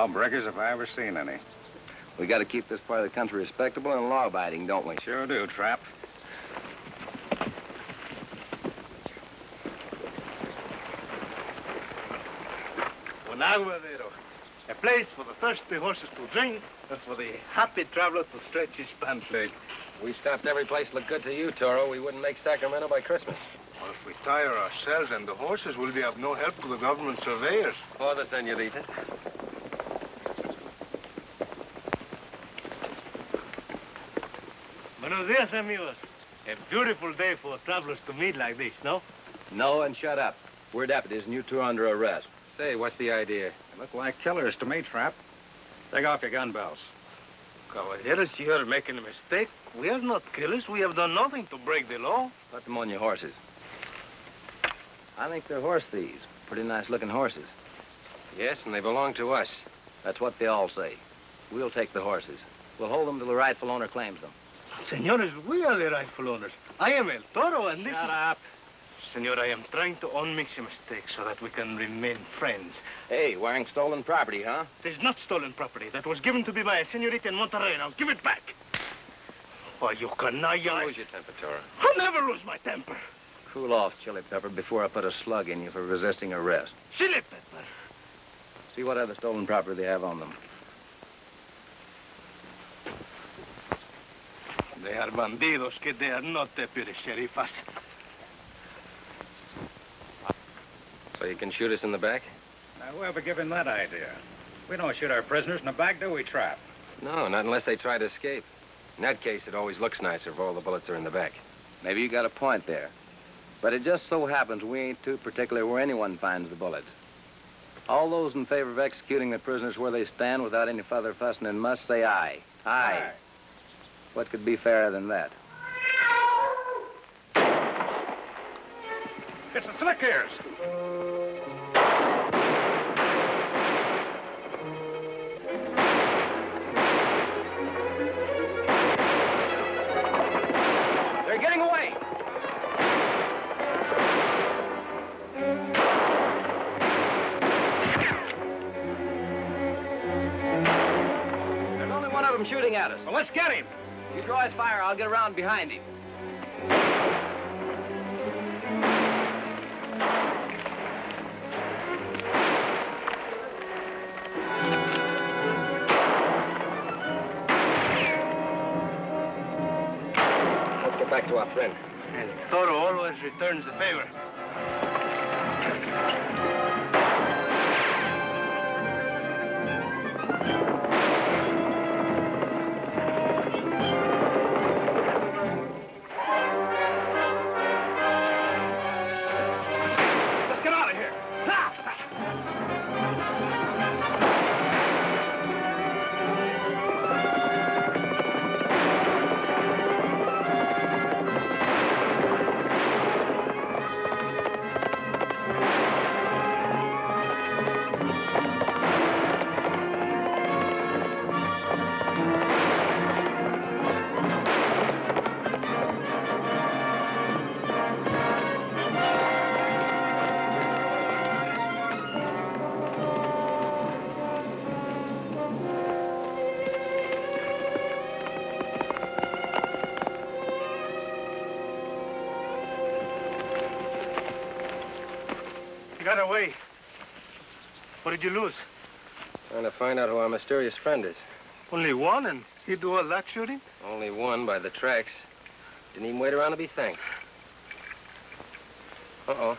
Lawbreakers if I ever seen any. We got to keep this part of the country respectable and law-abiding, don't we? Sure do, Trap. Un aguadero. A place for the thirsty horses to drink and for the happy traveler to stretch his pants leg. We stopped every place looked good to you, Toro. We wouldn't make Sacramento by Christmas. Well, if we tire ourselves and the horses, we'll be of no help to the government surveyors. Or the senorita. Buenos dias, amigos. A beautiful day for travelers to meet like this, no? No, and shut up. We're deputies, and you two are under arrest. Say, what's the idea? They look like killers to me, Trap. Take off your gun belts. Caballeros, you are making a mistake. We are not killers. We have done nothing to break the law. Put them on your horses. I think they're horse thieves. Pretty nice-looking horses. Yes, and they belong to us. That's what they all say. We'll take the horses. We'll hold them till the rightful owner claims them. Senores, we are the rightful owners. I am El Toro, and this Shut up. Senor, I am trying to unmix a mistake so that we can remain friends. Hey, wearing stolen property, huh? It is not stolen property. That was given to me by a senorita in Monterrey. Now, give it back. Why, you canalla. Don't lose your temper, Toro. I'll never lose my temper. Cool off, Chili Pepper, before I put a slug in you for resisting arrest. Chili pepper. See what other stolen property they have on them. They are bandidos, que they are not deputy sheriffas. So you can shoot us in the back? Now, whoever gave him that idea? We don't shoot our prisoners in the back, do we, Trap? No, not unless they try to escape. In that case, it always looks nicer if all the bullets are in the back. Maybe you got a point there. But it just so happens we ain't too particular where anyone finds the bullets. All those in favor of executing the prisoners where they stand without any further fussing and must say aye. Aye. What could be fairer than that? It's the slick ears. They're getting away. There's only one of them shooting at us. Well, let's get him. You draw his fire, I'll get around behind him. Let's get back to our friend. And Toro always returns the favor. Let's get out of here. You got away. What did you lose? Trying to find out who our mysterious friend is. Only one, and he do all that shooting? Only one by the tracks. Didn't even wait around to be thanked. Uh-oh.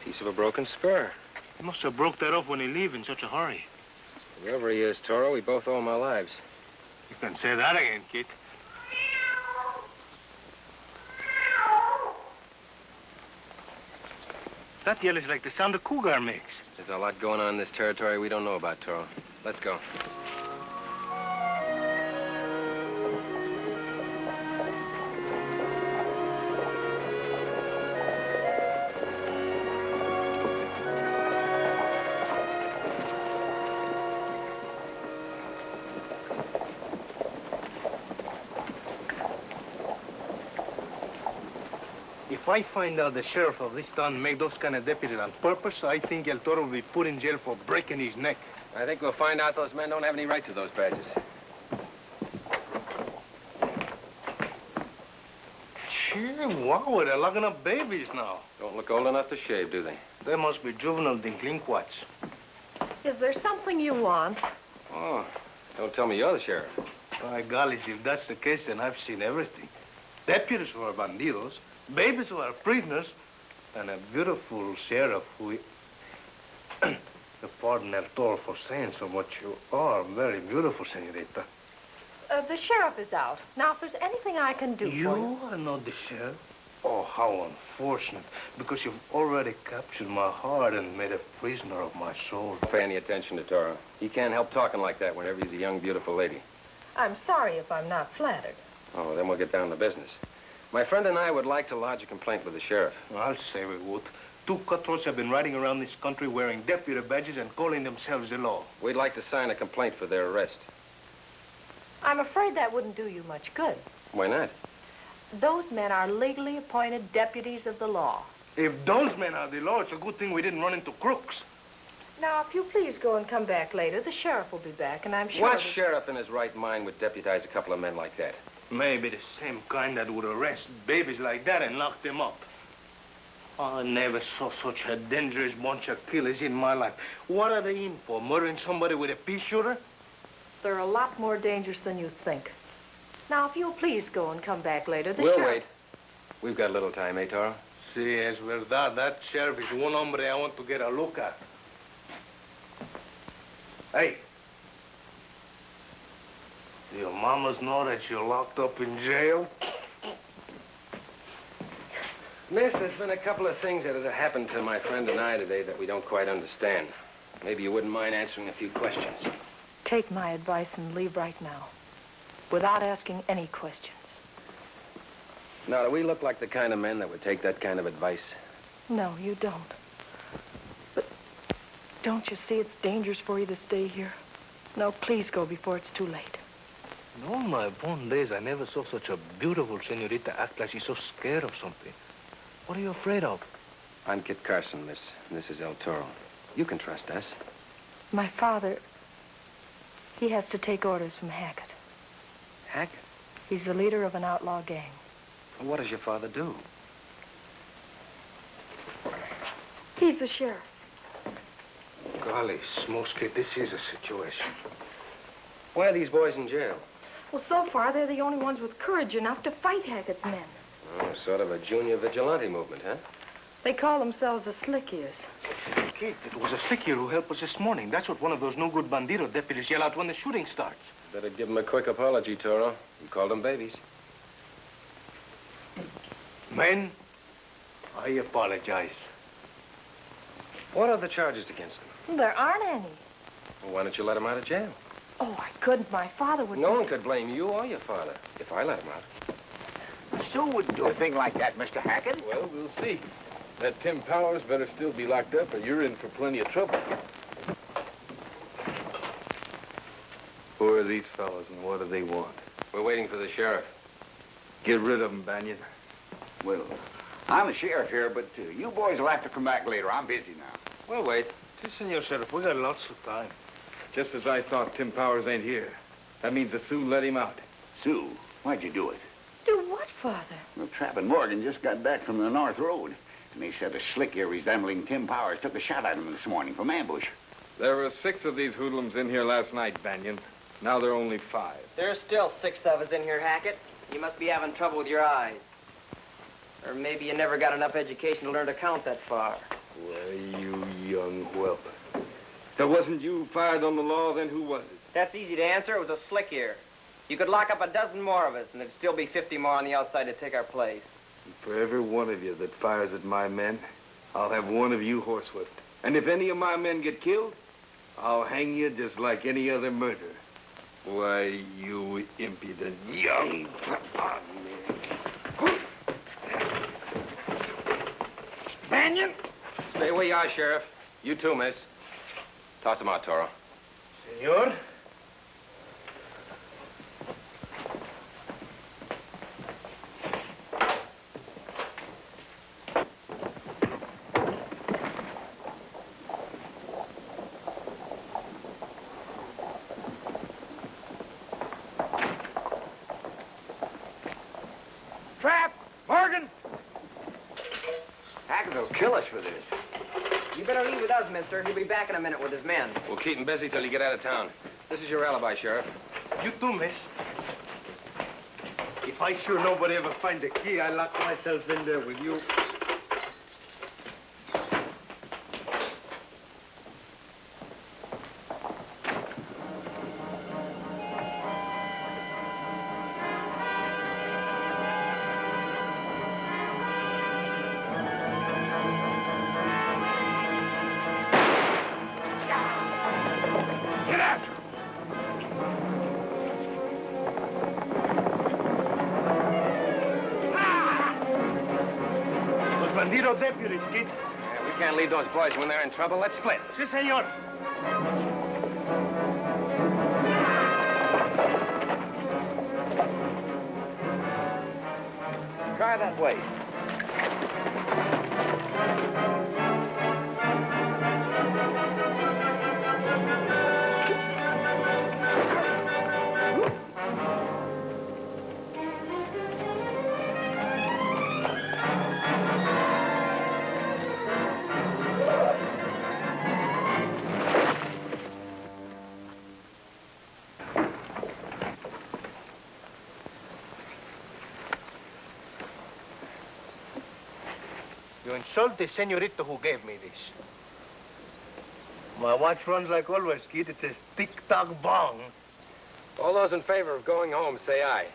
Piece of a broken spur. He must have broke that off when he leave in such a hurry. Whoever he is, Toro, we both owe him our lives. You can say that again, kid. That yell is like the sound a cougar makes. There's a lot going on in this territory we don't know about, Toro. Let's go. If If I find out the sheriff of this town made those kind of deputies on purpose, I think El Toro will be put in jail for breaking his neck. I think we'll find out those men don't have any right to those badges. Gee, wow, they're locking up babies now. Don't look old enough to shave, do they? They must be juvenile delinquents. Is there something you want? Oh, don't tell me you're the sheriff. By golly, if that's the case, then I've seen everything. Deputies who are bandidos, babies who are prisoners, and a beautiful sheriff who... Pardon El Toro for saying so much. You are very beautiful, senorita. The sheriff is out. Now, if there's anything I can do for you... You are not the sheriff? Oh, how unfortunate. Because you've already captured my heart and made a prisoner of my soul. Don't pay any attention to Toro. He can't help talking like that whenever he's a young, beautiful lady. I'm sorry if I'm not flattered. Oh, then we'll get down to business. My friend and I would like to lodge a complaint with the sheriff. I'll say we would. 2 cutthroats have been riding around this country wearing deputy badges and calling themselves the law. We'd like to sign a complaint for their arrest. I'm afraid that wouldn't do you much good. Why not? Those men are legally appointed deputies of the law. If those men are the law, it's a good thing we didn't run into crooks. Now, if you please go and come back later, the sheriff will be back, and I'm sure... What sheriff in his right mind would deputize a couple of men like that? Maybe the same kind that would arrest babies like that and lock them up. I never saw such a dangerous bunch of killers in my life. What are they in for, murdering somebody with a pea shooter? They're a lot more dangerous than you think. Now, if you'll please go and come back later, the We'll sheriff... wait. We've got a little time, eh, Toro? Si, es verdad. That sheriff is one hombre I want to get a look at. Hey. Do your mamas know that you're locked up in jail? Miss, there's been a couple of things that have happened to my friend and I today that we don't quite understand. Maybe you wouldn't mind answering a few questions. Take my advice and leave right now, without asking any questions. Now, do we look like the kind of men that would take that kind of advice? No, you don't. But don't you see it's dangerous for you to stay here? No, please go before it's too late. In all my born days, I never saw such a beautiful senorita act like she's so scared of something. What are you afraid of? I'm Kit Carson, miss. And this is El Toro. You can trust us. My father, he has to take orders from Hackett. Hackett? He's the leader of an outlaw gang. What does your father do? He's the sheriff. Golly, smokes, Kid, this is a situation. Why are these boys in jail? Well, so far, they're the only ones with courage enough to fight Hackett's men. Oh, sort of a junior vigilante movement, huh? They call themselves the Slick Ears. Kid, it was a stick here who helped us this morning. That's what one of those no-good bandito deputies yell out when the shooting starts. Better give them a quick apology, Toro. You called them babies. Men, I apologize. What are the charges against them? There aren't any. Well, why don't you let them out of jail? Oh, I couldn't. My father would... No one could blame you or your father if I let them out. Sue wouldn't do a thing like that, Mr. Hackett. Well, we'll see. That Tim Powers better still be locked up or you're in for plenty of trouble. Who are these fellows and what do they want? We're waiting for the sheriff. Get rid of them, Banyan. Well, I'm the sheriff here, but you boys will have to come back later. I'm busy now. We'll wait. Si, senor sheriff, we got lots of time. Just as I thought, Tim Powers ain't here. That means that Sue let him out. Sue, why'd you do it? Do what, Father? Well, Trapp and Morgan just got back from the North Road, and they said a slick here resembling Tim Powers took a shot at him this morning from ambush. There were 6 of these hoodlums in here last night, Banyan. Now there are only 5. There's still 6 of us in here, Hackett. You must be having trouble with your eyes. Or maybe you never got enough education to learn to count that far. Well, you young whelp. If it wasn't you who fired on the law, then who was it? That's easy to answer. It was a slick ear. You could lock up a dozen more of us, and there'd still be 50 more on the outside to take our place. And for every one of you that fires at my men, I'll have one of you horsewhipped. And if any of my men get killed, I'll hang you just like any other murderer. Why, you impudent young... Banyan! Stay where you are, Sheriff. You too, miss. Toss him out, Toro. Senor? They'll kill us for this. You better leave with us, mister. He'll be back in a minute with his men. We'll keep him busy till you get out of town. This is your alibi, Sheriff. You too, miss. If I sure nobody ever find the key, I lock myself in there with you. Bandido deputies, kid. Yeah, we can't leave those boys when they're in trouble. Let's split. Si, senor. Try that way. You insult the senorita who gave me this. My watch runs like always, kid. It says tick-tock bong. All those in favor of going home, say aye.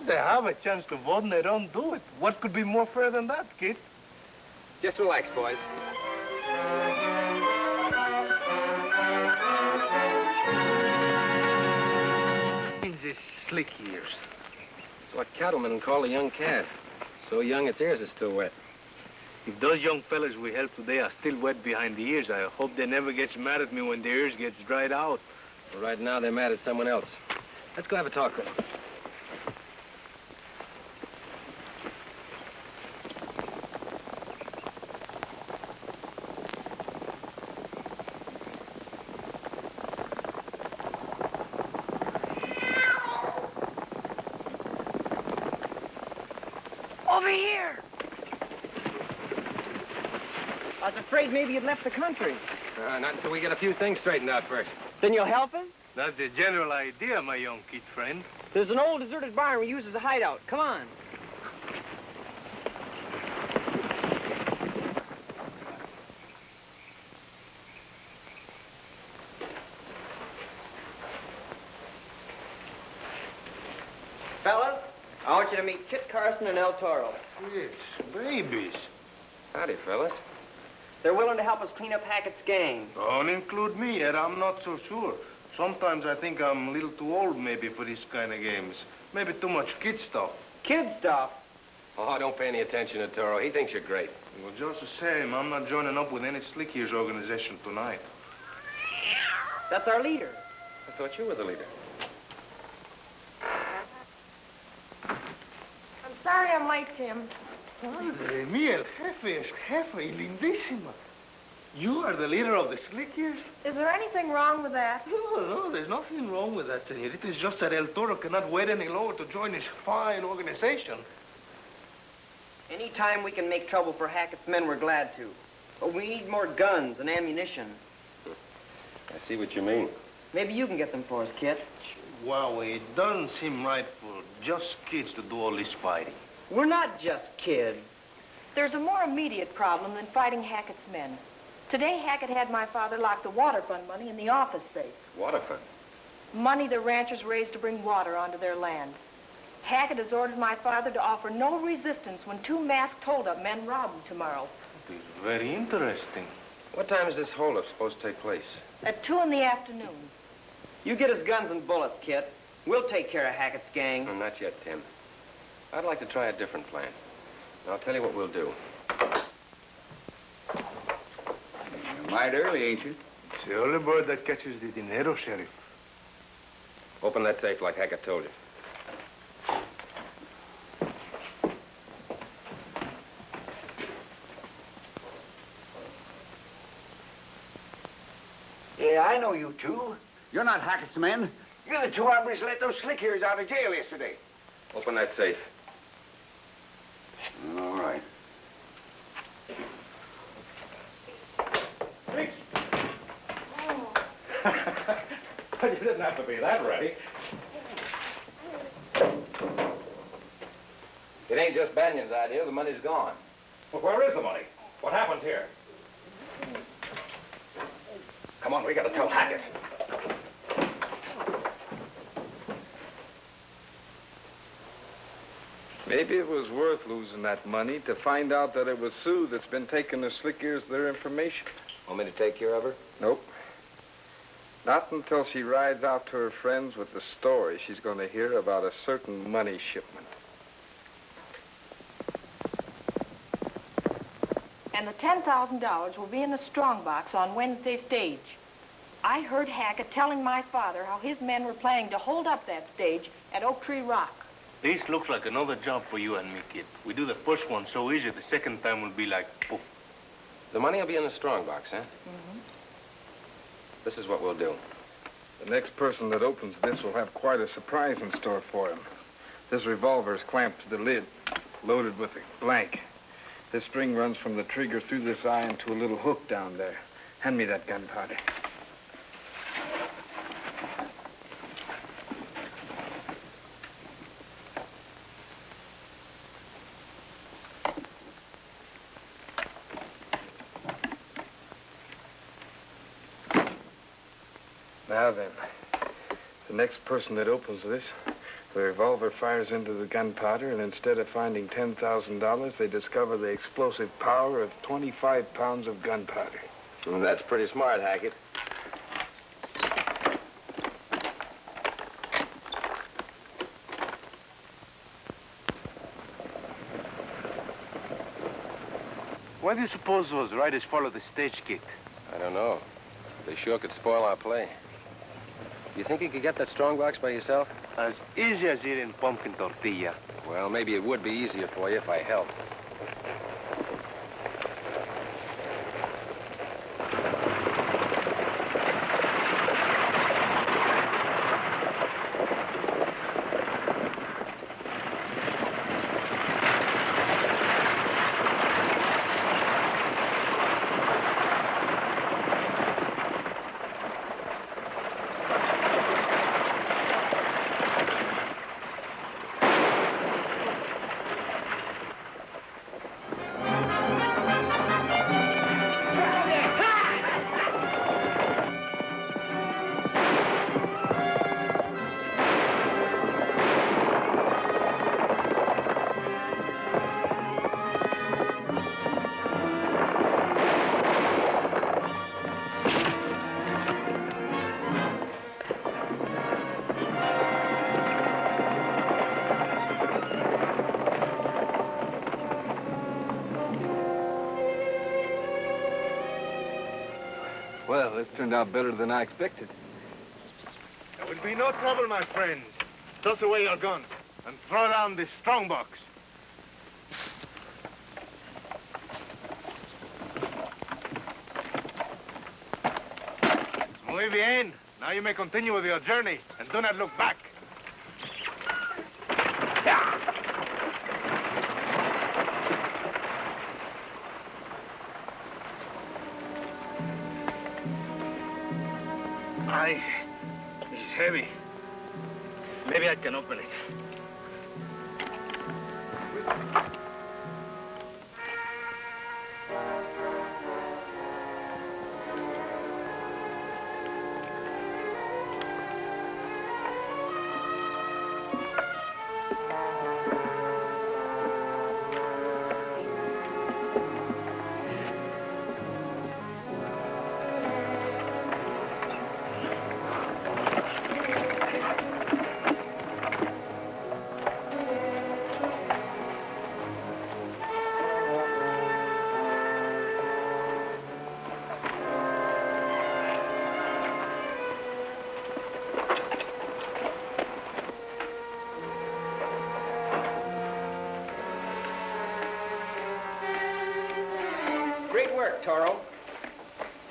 They have a chance to vote and they don't do it. What could be more fair than that, kid? Just relax, boys. In these slick years. It's what cattlemen call a young cat. So young its ears are still wet. If those young fellas we helped today are still wet behind the ears, I hope they never gets mad at me when their ears gets dried out. Well, right now, they're mad at someone else. Let's go have a talk with them. Over here. I was afraid maybe you'd left the country. Not until we get a few things straightened out first. Then you'll help us? That's the general idea, my young kid friend. There's an old deserted barn we use as a hideout. Come on. Fellas, I want you to meet Kit Carson and El Toro. Yes, babies. Howdy, fellas. They're willing to help us clean up Hackett's gang. Don't include me yet. I'm not so sure. Sometimes I think I'm a little too old, maybe, for these kind of games. Maybe too much kid stuff. Kid stuff? Oh, don't pay any attention to Toro. He thinks you're great. Well, just the same, I'm not joining up with any Slick Ears organization tonight. That's our leader. I thought you were the leader. I'm sorry I'm late, Tim. Madre mía, el jefe es jefe y lindísima. You are the leader of the Slick Ears? Is there anything wrong with that? No, there's nothing wrong with that, senorita. It's just that El Toro cannot wait any longer to join his fine organization. Anytime we can make trouble for Hackett's men, we're glad to. But we need more guns and ammunition. I see what you mean. Maybe you can get them for us, Kit. Wow, it doesn't seem right for just kids to do all this fighting. We're not just kids. There's a more immediate problem than fighting Hackett's men. Today, Hackett had my father lock the water fund money in the office safe. Water fund? Money the ranchers raised to bring water onto their land. Hackett has ordered my father to offer no resistance when two masked hold-up men rob him tomorrow. It is very interesting. What time is this holdup supposed to take place? At 2 in the afternoon. You get us guns and bullets, Kit. We'll take care of Hackett's gang. No, not yet, Tim. I'd like to try a different plan. And I'll tell you what we'll do. You're mighty early, ain't you? It's the only bird that catches the dinero, Sheriff. Open that safe like Hackett told you. Yeah, I know you two. You're not Hackett's men. You're the two hombres who let those Slick Ears out of jail yesterday. Open that safe. All right. Please. But you didn't have to be that ready. It ain't just Banion's idea. The money's gone. Well, where is the money? What happened here? Come on, we gotta tell Hackett. Maybe it was worth losing that money to find out that it was Sue that's been taking the slick ears their information. Want me to take care of her? Nope. Not until she rides out to her friends with the story she's going to hear about a certain money shipment. And the $10,000 will be in the strongbox on Wednesday stage. I heard Hackett telling my father how his men were planning to hold up that stage at Oak Tree Rock. This looks like another job for you and me, kid. We do the first one so easy, the second time will be like poof. The money will be in the strongbox, huh? Mm-hmm. This is what we'll do. The next person that opens this will have quite a surprise in store for him. This revolver is clamped to the lid, loaded with a blank. This string runs from the trigger through this eye into a little hook down there. Hand me that gunpowder. Now then, the next person that opens this, the revolver fires into the gunpowder, and instead of finding $10,000, they discover the explosive power of 25 pounds of gunpowder. Well, that's pretty smart, Hackett. Why do you suppose those riders follow the stage, kid? I don't know. They sure could spoil our play. You think you could get that strongbox by yourself? As easy as eating pumpkin tortilla. Well, maybe it would be easier for you if I helped. Well, this turned out better than I expected. There will be no trouble, my friends. Toss away your guns and throw down this strongbox. Muy bien. Now you may continue with your journey and do not look back. It's heavy. Maybe I can open it. Great work, Toro.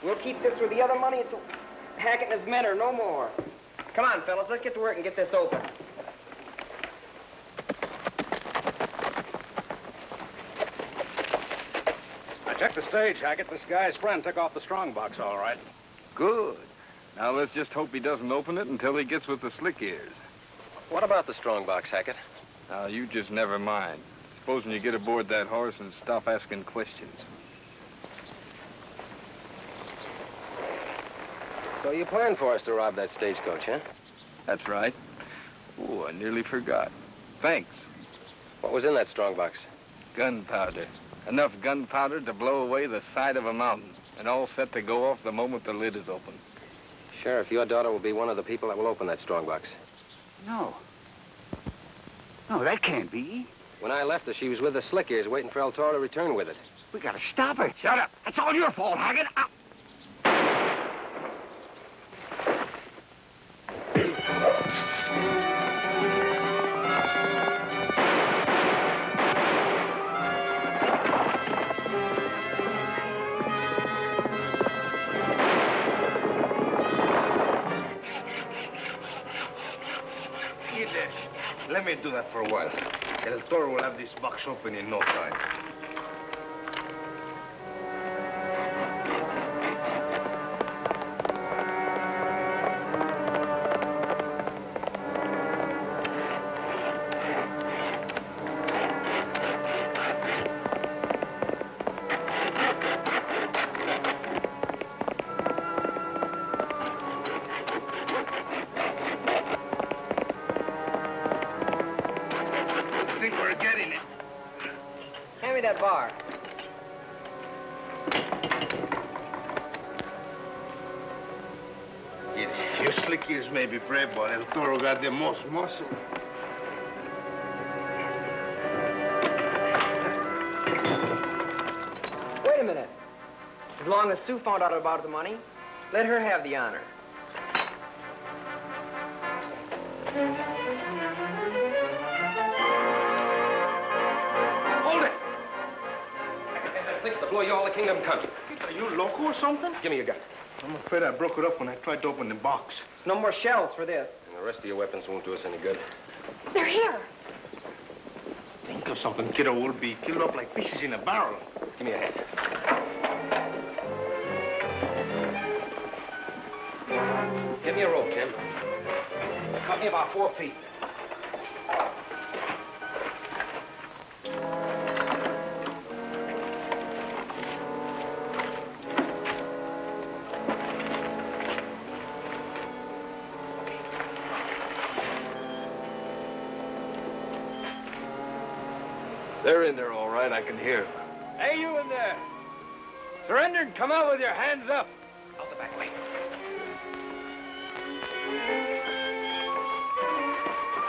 We'll keep this with the other money until Hackett and his men are no more. Come on, fellas, let's get to work and get this open. I Check the stage, Hackett. This guy's friend took off the strong box, all right. Good. Now let's just hope he doesn't open it until he gets with the slick ears. What about the strong box, Hackett? Now, you just never mind. Supposing you get aboard that horse and stop asking questions. So you planned for us to rob that stagecoach, huh? That's right. Oh, I nearly forgot. Thanks. What was in that strong box? Gunpowder. Enough gunpowder to blow away the side of a mountain. And all set to go off the moment the lid is open. Sheriff, your daughter will be one of the people that will open that strong box. No. No, that can't be. When I left her, she was with the slick ears waiting for El Toro to return with it. We gotta stop her. Shut up. That's all your fault, Hackett. Let me do that for a while. El Toro will have this box open in no time. Hand me that bar. You slick ears may be brave, but El Toro got the most muscle. Wait a minute. As long as Sue found out about the money, let her have the honor. Hold it! Fix to blow you all the kingdom country. Are you loco or something? Give me your gun. I'm afraid I broke it up when I tried to open the box. There's no more shells for this. And the rest of your weapons won't do us any good. They're here. Think of something, kiddo. We'll be killed up like fishes in a barrel. Give me a hand. Give me a rope, Tim. Cut me about 4 feet. They're in there all right. I can hear them. Hey, you in there. Surrender and come out with your hands up. Out the back way.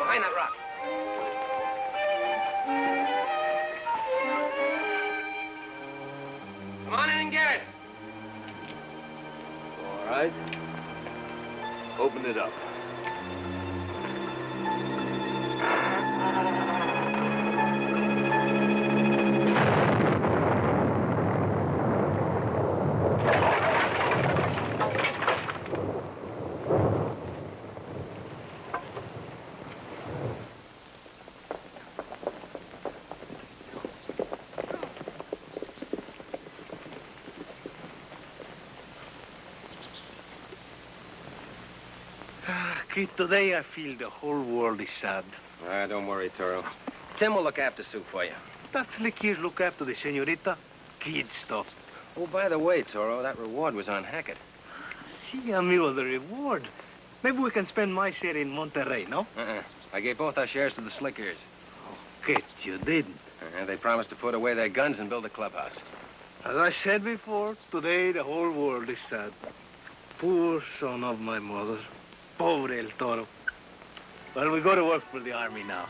Behind that rock. Come on in and get it. All right. Open it up. Kid, today I feel the whole world is sad. Don't worry, Toro. Tim will look after Sue for you. That slick ears look after the senorita. Kid stuff. Oh, by the way, Toro, that reward was on Hackett. See, amigo, the reward. Maybe we can spend my share in Monterrey, no? I gave both our shares to the Slickers. Kid, you didn't. They promised to put away their guns and build a clubhouse. As I said before, today the whole world is sad. Poor son of my mother. Pobre El Toro. Well, we go to work for the army now.